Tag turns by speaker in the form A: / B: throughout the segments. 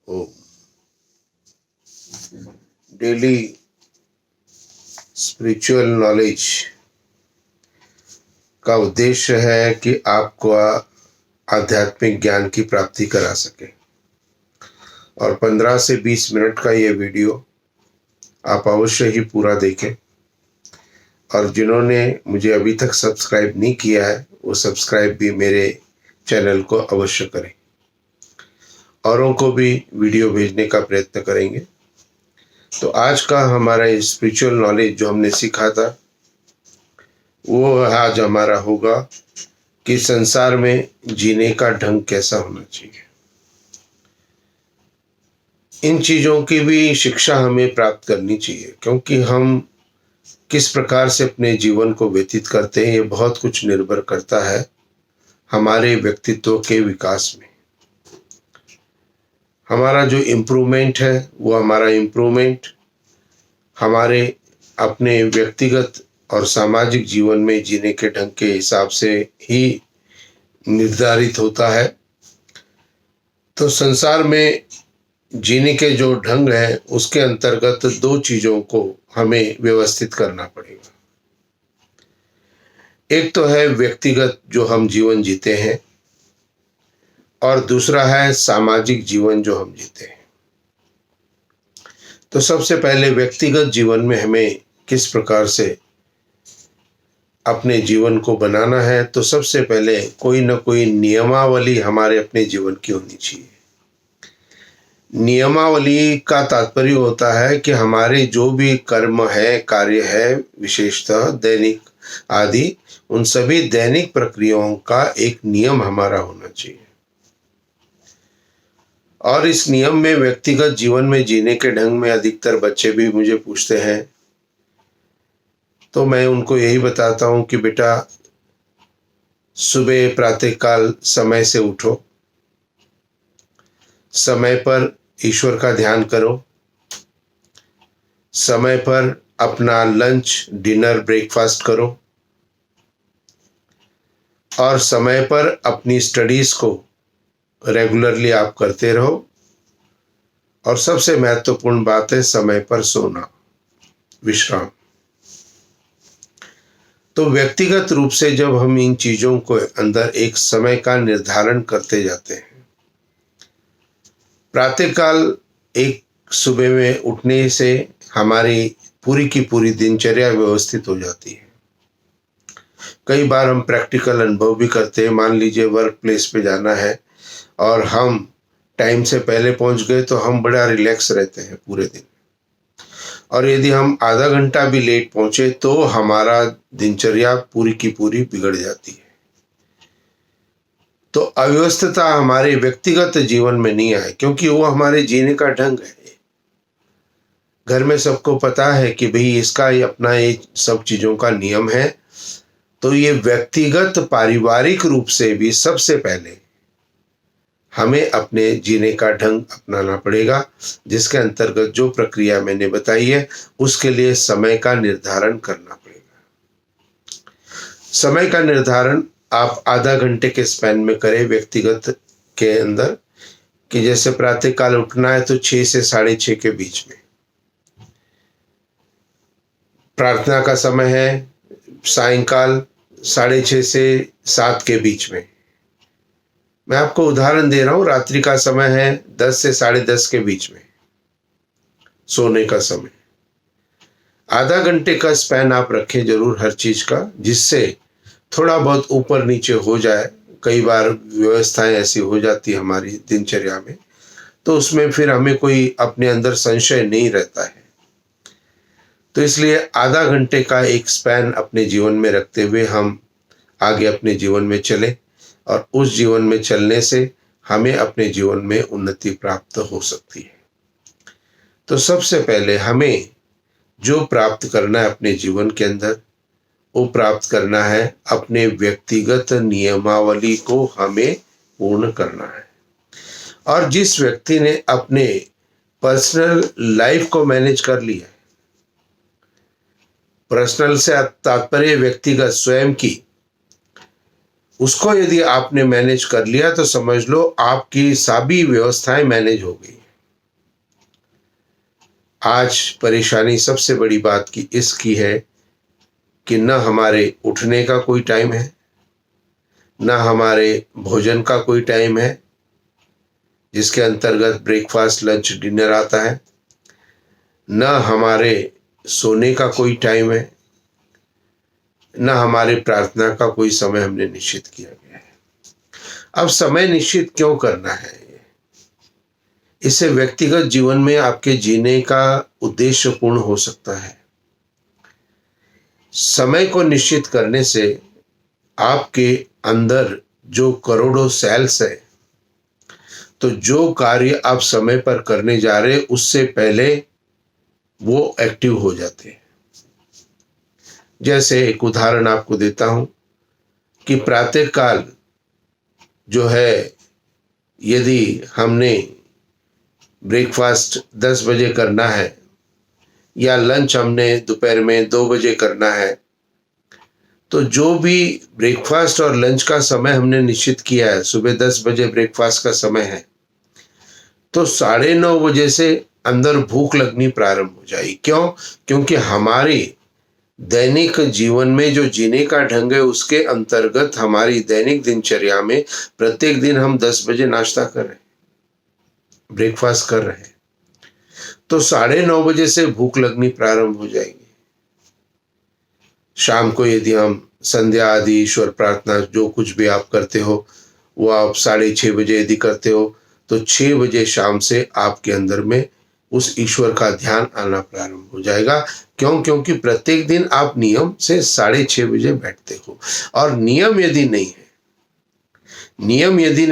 A: ओ daily spiritual knowledge का उद्देश्य है कि आपको आध्यात्मिक ज्ञान की प्राप्ति करा सके। और 15 से 20 मिनट का ये वीडियो आप अवश्य ही पूरा देखें। और जिन्होंने मुझे अभी तक सब्सक्राइब नहीं किया है वो सब्सक्राइब भी मेरे चैनल को अवश्य करें। औरों को भी वीडियो भेजने का प्रयत्न करेंगे। तो आज का हमारा स्पिरिचुअल नॉलेज जो हमने सीखा था वो आज हमारा होगा कि संसार में जीने का ढंग कैसा होना चाहिए। इन चीज़ों की भी शिक्षा हमें प्राप्त करनी चाहिए, क्योंकि हम किस प्रकार से अपने जीवन को व्यतीत करते हैं ये बहुत कुछ निर्भर करता है हमारे व्यक्तित्व के विकास में। हमारा जो इम्प्रूवमेंट है वो हमारा इम्प्रूवमेंट हमारे अपने व्यक्तिगत और सामाजिक जीवन में जीने के ढंग के हिसाब से ही निर्धारित होता है। तो संसार में जीने के जो ढंग है उसके अंतर्गत दो चीज़ों को हमें व्यवस्थित करना पड़ेगा। एक तो है व्यक्तिगत जो हम जीवन जीते हैं और दूसरा है सामाजिक जीवन जो हम जीते हैं। तो सबसे पहले व्यक्तिगत जीवन में हमें किस प्रकार से अपने जीवन को बनाना है, तो सबसे पहले कोई न कोई नियमावली हमारे अपने जीवन की होनी चाहिए। नियमावली का तात्पर्य होता है कि हमारे जो भी कर्म है, कार्य है, विशेषतः दैनिक आदि, उन सभी दैनिक प्रक्रियाओं का एक नियम हमारा होना चाहिए। और इस नियम में व्यक्तिगत जीवन में जीने के ढंग में अधिकतर बच्चे भी मुझे पूछते हैं, तो मैं उनको यही बताता हूँ कि बेटा सुबह प्रातःकाल समय से उठो, समय पर ईश्वर का ध्यान करो, समय पर अपना लंच, डिनर, ब्रेकफास्ट करो और समय पर अपनी स्टडीज को रेगुलरली आप करते रहो। और सबसे महत्वपूर्ण बात है समय पर सोना, विश्राम। तो व्यक्तिगत रूप से जब हम इन चीज़ों को अंदर एक समय का निर्धारण करते जाते हैं, प्रातःकाल एक सुबह में उठने से हमारी पूरी की पूरी दिनचर्या व्यवस्थित हो जाती है। कई बार हम प्रैक्टिकल अनुभव भी करते हैं। मान लीजिए वर्क प्लेस पे जाना है और हम टाइम से पहले पहुंच गए तो हम बड़ा रिलैक्स रहते हैं पूरे दिन, और यदि हम आधा घंटा भी लेट पहुंचे तो हमारा दिनचर्या पूरी की पूरी बिगड़ जाती है। तो अव्यवस्थता हमारे व्यक्तिगत जीवन में नहीं आए, क्योंकि वो हमारे जीने का ढंग है। घर में सबको पता है कि भाई इसका ये अपना ये सब चीज़ों का नियम है। तो ये व्यक्तिगत पारिवारिक रूप से भी सबसे पहले हमें अपने जीने का ढंग अपनाना पड़ेगा, जिसके अंतर्गत जो प्रक्रिया मैंने बताई है उसके लिए समय का निर्धारण करना पड़ेगा। समय का निर्धारण आप आधा घंटे के स्पैन में करें व्यक्तिगत के अंदर, कि जैसे प्रातःकाल उठना है तो 6 से 6:30 के बीच में। प्रार्थना का समय है सायंकाल 6:30 से 7 के बीच में। मैं आपको उदाहरण दे रहा हूँ, रात्रि का समय है 10 से 10:30 के बीच में, सोने का समय। आधा घंटे का स्पैन आप रखें जरूर हर चीज का, जिससे थोड़ा बहुत ऊपर नीचे हो जाए। कई बार व्यवस्थाएं ऐसी हो जाती है हमारी दिनचर्या में, तो उसमें फिर हमें कोई अपने अंदर संशय नहीं रहता है। तो इसलिए आधा घंटे का एक स्पैन अपने जीवन में रखते हुए हम आगे अपने जीवन में चलें, और उस जीवन में चलने से हमें अपने जीवन में उन्नति प्राप्त हो सकती है। तो सबसे पहले हमें जो प्राप्त करना है अपने जीवन के अंदर, वो प्राप्त करना है अपने व्यक्तिगत नियमावली को हमें पूर्ण करना है। और जिस व्यक्ति ने अपने पर्सनल लाइफ को मैनेज कर लिया, पर्सनल से तात्पर्य व्यक्तिगत स्वयं की, उसको यदि आपने मैनेज कर लिया तो समझ लो आपकी सभी व्यवस्थाएं मैनेज हो गई। आज परेशानी सबसे बड़ी बात की इसकी है कि न हमारे उठने का कोई टाइम है, न हमारे भोजन का कोई टाइम है जिसके अंतर्गत ब्रेकफास्ट, लंच, डिनर आता है, न हमारे सोने का कोई टाइम है, न हमारे प्रार्थना का कोई समय हमने निश्चित किया गया है। अब समय निश्चित क्यों करना है? इससे व्यक्तिगत जीवन में आपके जीने का उद्देश्य पूर्ण हो सकता है। समय को निश्चित करने से आपके अंदर जो करोड़ों सेल्स है, तो जो कार्य आप समय पर करने जा रहे हैं उससे पहले वो एक्टिव हो जाते हैं। जैसे एक उदाहरण आपको देता हूं कि प्रातःकाल जो है, यदि हमने ब्रेकफास्ट 10 बजे करना है या लंच हमने दोपहर में 2 बजे करना है, तो जो भी ब्रेकफास्ट और लंच का समय हमने निश्चित किया है, सुबह 10 बजे ब्रेकफास्ट का समय है, तो 9:30 बजे से अंदर भूख लगनी प्रारंभ हो जाएगी। क्यों? क्योंकि हमारी दैनिक जीवन में जो जीने का ढंग है उसके अंतर्गत हमारी दैनिक दिनचर्या में प्रत्येक दिन हम 10 बजे नाश्ता कर रहे हैं, ब्रेकफास्ट कर रहे हैं, तो 9:30 बजे से भूख लगनी प्रारंभ हो जाएगी। शाम को यदि हम संध्या आदि, ईश्वर प्रार्थना, जो कुछ भी आप करते हो वो आप 6:30 बजे यदि करते हो, तो 6 बजे शाम से आपके अंदर में उस ईश्वर का ध्यान आना प्रारंभ हो जाएगा। क्यों? क्योंकि प्रत्येक दिन आप नियम से 6:30 बजे बैठते हो। और नियम यदि नहीं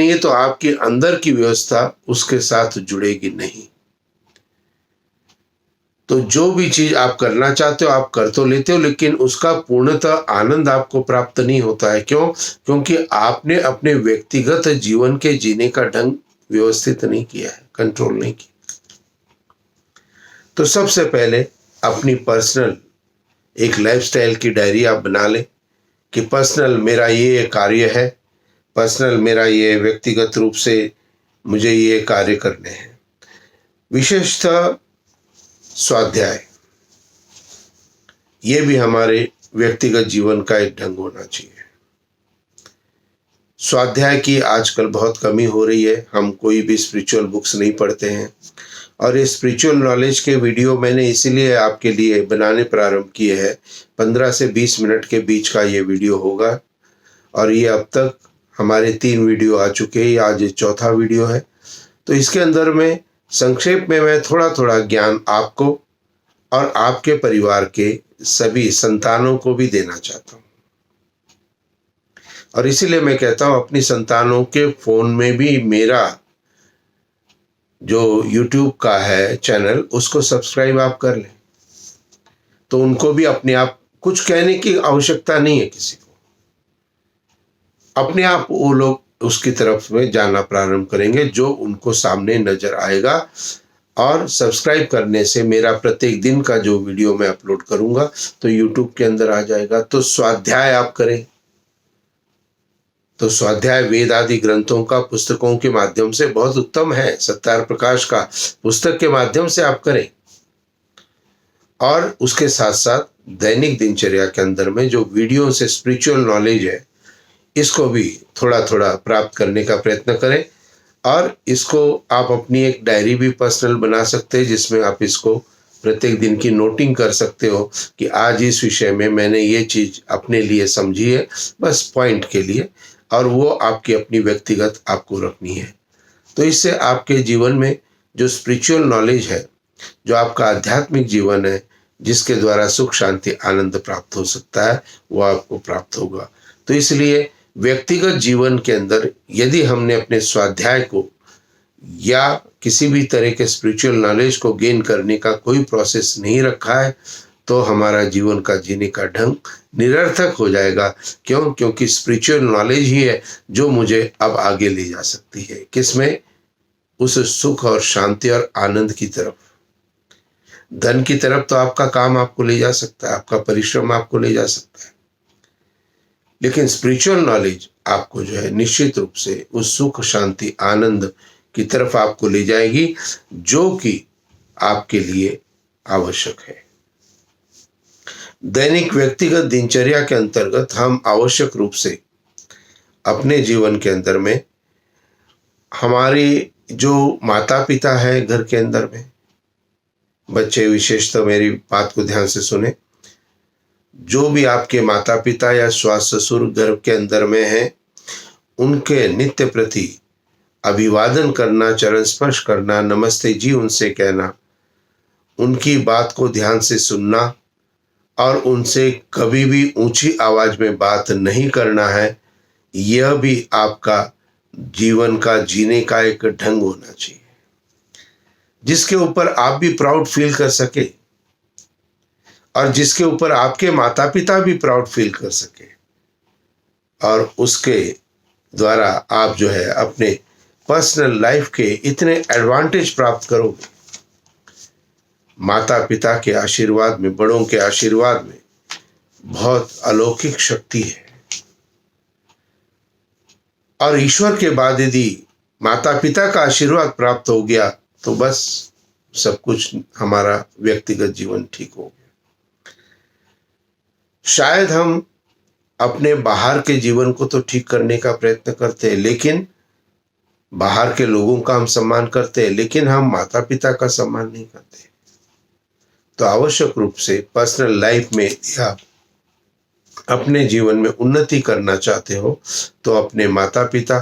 A: है तो आपके अंदर की व्यवस्था उसके साथ जुड़ेगी नहीं। तो जो भी चीज आप करना चाहते हो आप कर तो लेते हो, लेकिन उसका पूर्णतः आनंद आपको प्राप्त नहीं होता है। क्यों? क्योंकि आपने अपने व्यक्तिगत जीवन के जीने का ढंग व्यवस्थित नहीं किया है, कंट्रोल नहीं किया। तो सबसे पहले अपनी पर्सनल एक लाइफस्टाइल की डायरी आप बना लें कि पर्सनल मेरा ये कार्य है, पर्सनल मेरा ये व्यक्तिगत रूप से मुझे ये कार्य करने हैं। विशेषतः स्वाध्याय, ये भी हमारे व्यक्तिगत जीवन का एक ढंग होना चाहिए। स्वाध्याय की आजकल बहुत कमी हो रही है। हम कोई भी स्पिरिचुअल बुक्स नहीं पढ़ते हैं, और ये स्पिरिचुअल नॉलेज के वीडियो मैंने इसीलिए आपके लिए बनाने प्रारंभ किए हैं। 15 से 20 मिनट के बीच का ये वीडियो होगा, और ये अब तक हमारे 3 वीडियो आ चुके हैं, आज ये चौथा वीडियो है। तो इसके अंदर में संक्षेप में मैं थोड़ा थोड़ा ज्ञान आपको और आपके परिवार के सभी संतानों को भी देना चाहता हूँ। और इसीलिए मैं कहता हूँ अपनी संतानों के फोन में भी मेरा जो YouTube का है चैनल, उसको सब्सक्राइब आप कर लें, तो उनको भी अपने आप, कुछ कहने की आवश्यकता नहीं है किसी को, अपने आप वो लोग उसकी तरफ में जाना प्रारंभ करेंगे जो उनको सामने नजर आएगा। और सब्सक्राइब करने से मेरा प्रत्येक दिन का जो वीडियो मैं अपलोड करूंगा तो YouTube के अंदर आ जाएगा। तो स्वाध्याय आप करें, तो स्वाध्याय वेद आदि ग्रंथों का पुस्तकों के माध्यम से बहुत उत्तम है। सत्यार प्रकाश का पुस्तक के माध्यम से आप करें, और उसके साथ साथ दैनिक दिनचर्या के अंदर में जो वीडियो से स्पिरिचुअल नॉलेज है, इसको भी थोड़ा थोड़ा प्राप्त करने का प्रयत्न करें। और इसको आप अपनी एक डायरी भी पर्सनल बना सकते हैं, जिसमें आप इसको प्रत्येक दिन की नोटिंग कर सकते हो कि आज इस विषय में मैंने ये चीज अपने लिए समझी है, बस पॉइंट के लिए, और वो आपकी अपनी व्यक्तिगत आपको रखनी है। तो इससे आपके जीवन में जो स्पिरिचुअल नॉलेज है, जो आपका आध्यात्मिक जीवन है, जिसके द्वारा सुख, शांति, आनंद प्राप्त हो सकता है, वो आपको प्राप्त होगा। तो इसलिए व्यक्तिगत जीवन के अंदर यदि हमने अपने स्वाध्याय को या किसी भी तरह के स्पिरिचुअल नॉलेज को गेन करने का कोई प्रोसेस नहीं रखा है, तो हमारा जीवन का जीने का ढंग निरर्थक हो जाएगा। क्यों? क्योंकि स्पिरिचुअल नॉलेज ही है जो मुझे अब आगे ले जा सकती है, किसमें? उस सुख और शांति और आनंद की तरफ। धन की तरफ तो आपका काम आपको ले जा सकता है, आपका परिश्रम आपको ले जा सकता है, लेकिन स्पिरिचुअल नॉलेज आपको जो है निश्चित रूप से उस सुख, शांति, आनंद की तरफ आपको ले जाएगी, जो कि आपके लिए आवश्यक है। दैनिक व्यक्तिगत दिनचर्या के अंतर्गत हम आवश्यक रूप से अपने जीवन के अंदर में हमारे जो माता पिता है घर के अंदर में, बच्चे विशेषतः मेरी बात को ध्यान से सुने, जो भी आपके माता पिता या सास ससुर घर के अंदर में हैं, उनके नित्य प्रति अभिवादन करना, चरण स्पर्श करना, नमस्ते जी उनसे कहना, उनकी बात को ध्यान से सुनना और उनसे कभी भी ऊंची आवाज में बात नहीं करना है। यह भी आपका जीवन का जीने का एक ढंग होना चाहिए, जिसके ऊपर आप भी प्राउड फील कर सके और जिसके ऊपर आपके माता पिता भी प्राउड फील कर सके, और उसके द्वारा आप जो है अपने पर्सनल लाइफ के इतने एडवांटेज प्राप्त करोगे। माता पिता के आशीर्वाद में, बड़ों के आशीर्वाद में बहुत अलौकिक शक्ति है, और ईश्वर के बाद यदि माता पिता का आशीर्वाद प्राप्त हो गया तो बस सब कुछ हमारा व्यक्तिगत जीवन ठीक हो गया। शायद हम अपने बाहर के जीवन को तो ठीक करने का प्रयत्न करते हैं, लेकिन बाहर के लोगों का हम सम्मान करते हैं, लेकिन हम माता पिता का सम्मान नहीं करते। तो आवश्यक रूप से पर्सनल लाइफ में या अपने जीवन में उन्नति करना चाहते हो तो अपने माता पिता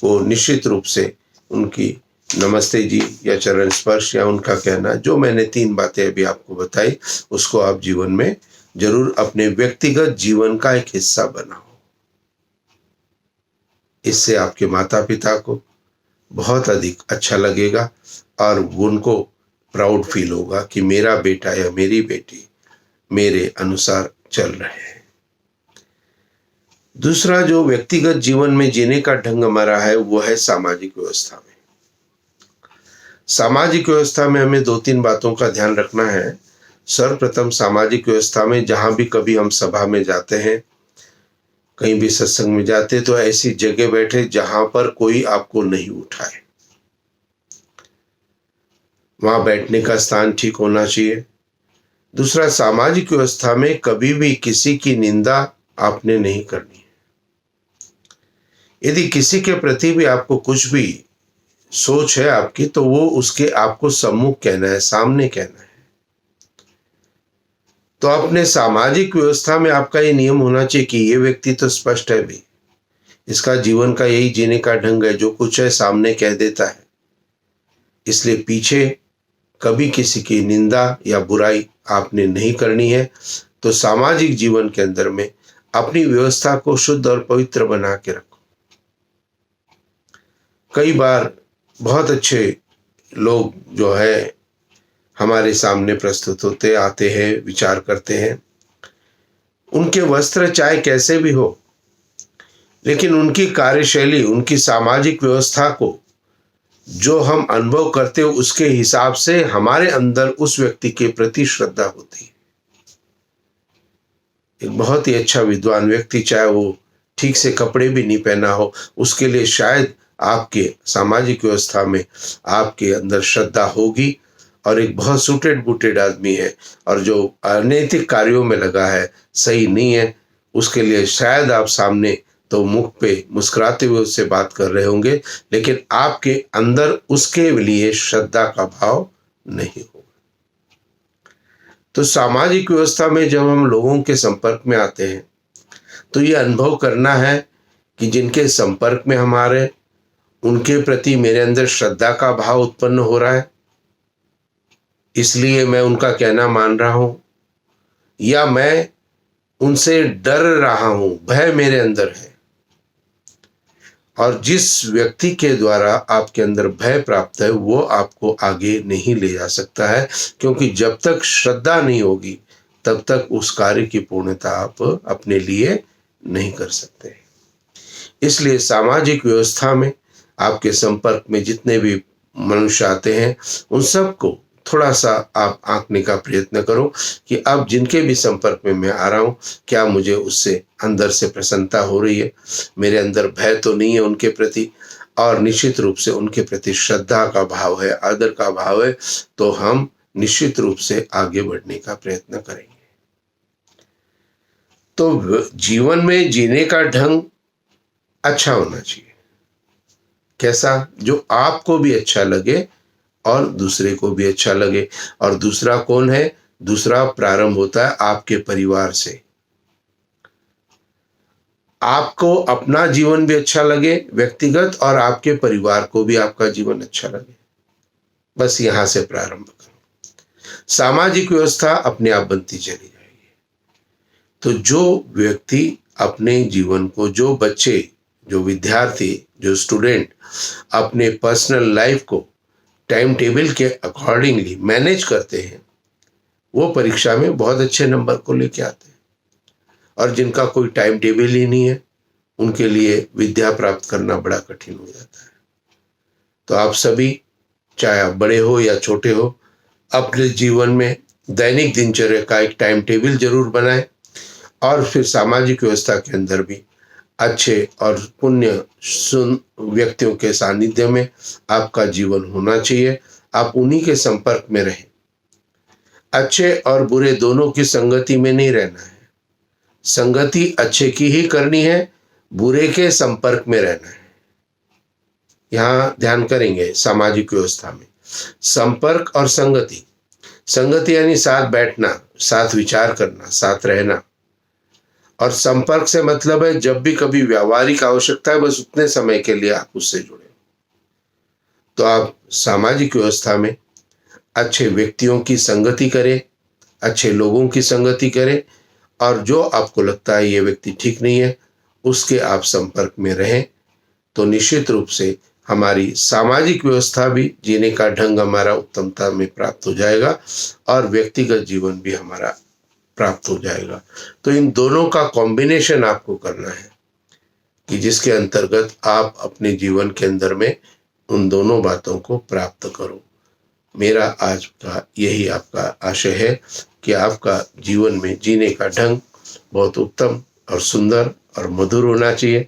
A: को निश्चित रूप से उनकी नमस्ते जी या चरण स्पर्श या उनका कहना, जो मैंने 3 बातें अभी आपको बताई, उसको आप जीवन में जरूर अपने व्यक्तिगत जीवन का एक हिस्सा बनाओ। इससे आपके माता पिता को बहुत अधिक अच्छा लगेगा और उनको प्राउड फील होगा कि मेरा बेटा या मेरी बेटी मेरे अनुसार चल रहे हैं। दूसरा जो व्यक्तिगत जीवन में जीने का ढंग हमारा है वो है सामाजिक व्यवस्था में। सामाजिक व्यवस्था में हमें 2-3 बातों का ध्यान रखना है। सर्वप्रथम सामाजिक व्यवस्था में जहां भी कभी हम सभा में जाते हैं, कहीं भी सत्संग में जाते, तो ऐसी जगह बैठे जहां पर कोई आपको नहीं उठाए। वहां बैठने का स्थान ठीक होना चाहिए। दूसरा, सामाजिक व्यवस्था में कभी भी किसी की निंदा आपने नहीं करनी है। यदि किसी के प्रति भी आपको कुछ भी सोच है आपकी, तो वो उसके आपको सम्मुख कहना है, सामने कहना है। तो अपने सामाजिक व्यवस्था में आपका ये नियम होना चाहिए कि ये व्यक्ति तो स्पष्ट है भाई, इसका जीवन का यही जीने का ढंग है, जो कुछ है सामने कह देता है, इसलिए पीछे कभी किसी की निंदा या बुराई आपने नहीं करनी है। तो सामाजिक जीवन के अंदर में अपनी व्यवस्था को शुद्ध और पवित्र बना के रखो। कई बार बहुत अच्छे लोग जो है हमारे सामने प्रस्तुत होते आते हैं, विचार करते हैं। उनके वस्त्र चाहे कैसे भी हो, लेकिन उनकी कार्यशैली, उनकी सामाजिक व्यवस्था को जो हम अनुभव करते हो उसके हिसाब से हमारे अंदर उस व्यक्ति के प्रति श्रद्धा होती है। एक बहुत ही अच्छा विद्वान व्यक्ति, चाहे वो ठीक से कपड़े भी नहीं पहना हो, उसके लिए शायद आपके सामाजिक व्यवस्था में आपके अंदर श्रद्धा होगी, और एक बहुत सूटेड बूटेड आदमी है और जो अनैतिक कार्यों में लगा है, सही नहीं है, उसके लिए शायद आप सामने तो मुख पे मुस्कुराते हुए उससे बात कर रहे होंगे, लेकिन आपके अंदर उसके लिए श्रद्धा का भाव नहीं होगा। तो सामाजिक व्यवस्था में जब हम लोगों के संपर्क में आते हैं तो ये अनुभव करना है कि जिनके संपर्क में हमारे, उनके प्रति मेरे अंदर श्रद्धा का भाव उत्पन्न हो रहा है, इसलिए मैं उनका कहना मान रहा हूं, या मैं उनसे डर रहा हूं, भय मेरे अंदर है। और जिस व्यक्ति के द्वारा आपके अंदर भय प्राप्त है वो आपको आगे नहीं ले जा सकता है, क्योंकि जब तक श्रद्धा नहीं होगी तब तक उस कार्य की पूर्णता आप अपने लिए नहीं कर सकते। इसलिए सामाजिक व्यवस्था में आपके संपर्क में जितने भी मनुष्य आते हैं, उन सबको थोड़ा सा आप आंकने का प्रयत्न करो कि अब जिनके भी संपर्क में मैं आ रहा हूँ, क्या मुझे उससे अंदर से प्रसन्नता हो रही है, मेरे अंदर भय तो नहीं है उनके प्रति, और निश्चित रूप से उनके प्रति श्रद्धा का भाव है, आदर का भाव है। तो हम निश्चित रूप से आगे बढ़ने का प्रयत्न करेंगे। तो जीवन में जीने का ढंग अच्छा होना चाहिए। कैसा? जो आपको भी अच्छा लगे और दूसरे को भी अच्छा लगे। और दूसरा कौन है? दूसरा प्रारंभ होता है आपके परिवार से। आपको अपना जीवन भी अच्छा लगे व्यक्तिगत, और आपके परिवार को भी आपका जीवन अच्छा लगे। बस यहां से प्रारंभ करो। सामाजिक व्यवस्था अपने आप बनती चली जाएगी। तो जो व्यक्ति अपने जीवन को, जो बच्चे, जो विद्यार्थी, जो स्टूडेंट अपने पर्सनल लाइफ को टाइम टेबल के अकॉर्डिंगली मैनेज करते हैं, वो परीक्षा में बहुत अच्छे नंबर को लेके आते हैं। और जिनका कोई टाइम टेबल ही नहीं है, उनके लिए विद्या प्राप्त करना बड़ा कठिन हो जाता है। तो आप सभी, चाहे आप बड़े हो या छोटे हो, अपने जीवन में दैनिक दिनचर्या का एक टाइम टेबल जरूर बनाएं। और फिर सामाजिक व्यवस्था के अंदर भी अच्छे और पुण्य सुन व्यक्तियों के सानिध्य में आपका जीवन होना चाहिए। आप उन्हीं के संपर्क में रहें। अच्छे और बुरे दोनों की संगति में नहीं रहना है। संगति अच्छे की ही करनी है, बुरे के संपर्क में रहना है। यहां ध्यान करेंगे सामाजिक व्यवस्था में संपर्क और संगति। संगति यानी साथ बैठना, साथ विचार करना, साथ रहना। और संपर्क से मतलब है जब भी कभी व्यावहारिक आवश्यकता है, बस उतने समय के लिए आप उससे जुड़े। तो आप सामाजिक व्यवस्था में अच्छे व्यक्तियों की संगति करें, अच्छे लोगों की संगति करें, और जो आपको लगता है ये व्यक्ति ठीक नहीं है, उसके आप संपर्क में रहें। तो निश्चित रूप से हमारी सामाजिक व्यवस्था भी, जीने का ढंग हमारा उत्तमता में प्राप्त हो जाएगा, और व्यक्तिगत जीवन भी हमारा प्राप्त हो जाएगा। तो इन दोनों का कॉम्बिनेशन आपको करना है, कि जिसके अंतर्गत आप अपने जीवन के अंदर में उन दोनों बातों को प्राप्त करो। मेरा आज का यही आपका आशय है कि आपका जीवन में जीने का ढंग बहुत उत्तम और सुंदर और मधुर होना चाहिए,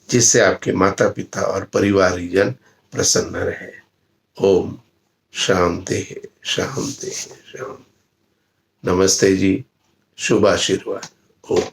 A: जिससे आपके माता पिता और परिवारजन प्रसन्न रहे। ओम शांति शांति शांति। नमस्ते जी, शुभ आशीर्वाद। ओम।